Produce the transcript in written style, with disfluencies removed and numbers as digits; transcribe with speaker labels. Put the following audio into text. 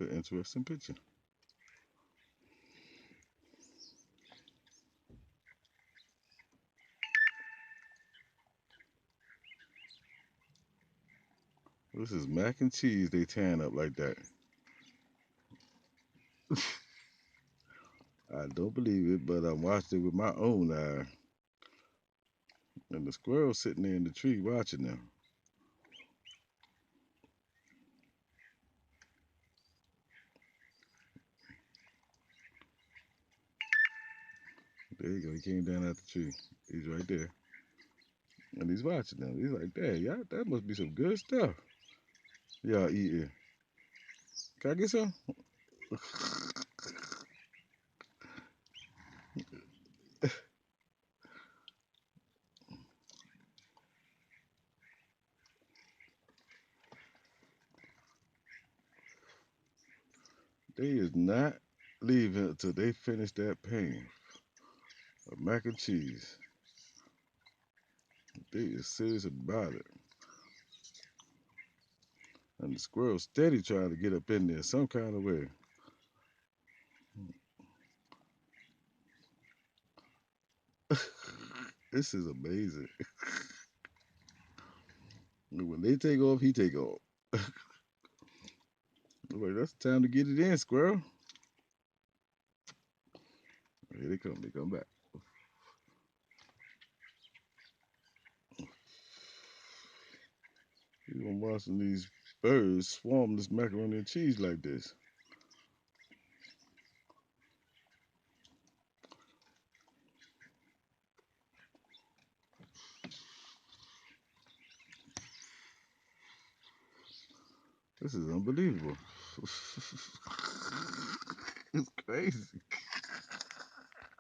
Speaker 1: It's an interesting picture. This is mac and cheese they tearing up like that. I don't believe it, but I watched it with my own eye. And the squirrel sitting there in the tree watching them. There you go. He came down out the tree. He's right there. And he's watching them. He's like, Dad, y'all, that must be some good stuff. Y'all eating. Can I get some? They is not leaving until they finish that pan of mac and cheese. They is serious about it. And the squirrel steady trying to get up in there some kind of way. This is amazing. When they take off, he take off. Like, that's time to get it in, squirrel. Here they come. They come back. You gonna watching these birds swarm this macaroni and cheese like this. This is unbelievable. It's crazy.